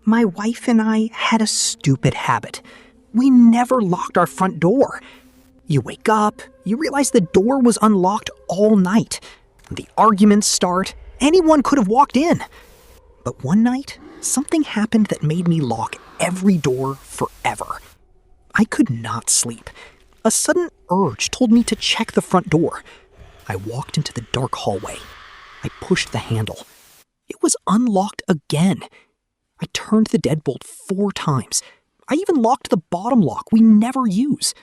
My wife and I had a stupid habit. We never locked our front door. You wake up, you realize the door was unlocked all night. The arguments start. Anyone could have walked in. But one night, something happened that made me lock every door forever. I could not sleep. A sudden urge told me to check the front door. I walked into the dark hallway. I pushed the handle. It was unlocked again. I turned the deadbolt 4 times. I even locked the bottom lock we never use.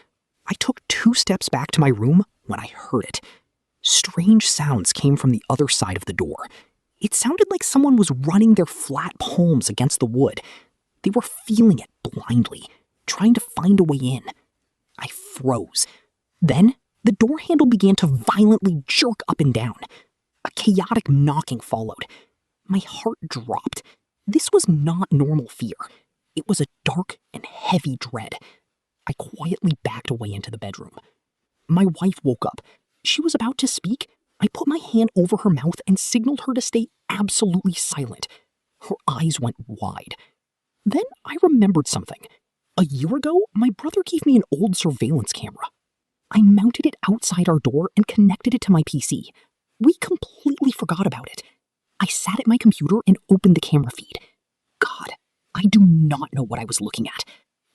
I took 2 steps back to my room when I heard it. Strange sounds came from the other side of the door. It sounded like someone was running their flat palms against the wood. They were feeling it blindly, trying to find a way in. I froze. Then, the door handle began to violently jerk up and down. A chaotic knocking followed. My heart dropped. This was not normal fear. It was a dark and heavy dread. I quietly backed away into the bedroom. My wife woke up. She was about to speak. I put my hand over her mouth and signaled her to stay absolutely silent. Her eyes went wide. Then I remembered something. A year ago, my brother gave me an old surveillance camera. I mounted it outside our door and connected it to my PC. We completely forgot about it. I sat at my computer and opened the camera feed. God, I do not know what I was looking at,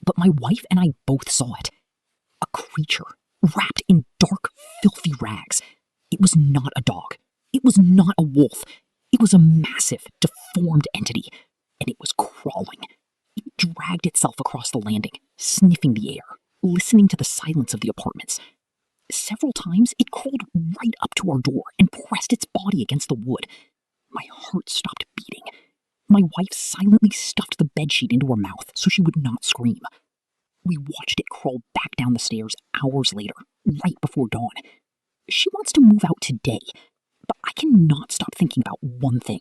but my wife and I both saw it. A creature, wrapped in dark, filthy rags. It was not a dog. It was not a wolf. It was a massive, deformed entity, and it was crawling. It dragged itself across the landing, sniffing the air, listening to the silence of the apartments. Several times, it crawled right up to our door and pressed its body against the wood. My heart stopped beating. My wife silently stuffed the bedsheet into her mouth so she would not scream. We watched it crawl back down the stairs hours later, right before dawn. She wants to move out today, but I cannot stop thinking about one thing.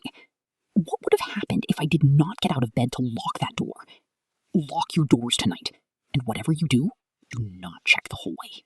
What would have happened if I did not get out of bed to lock that door? Lock your doors tonight, and whatever you do, do not check the hallway.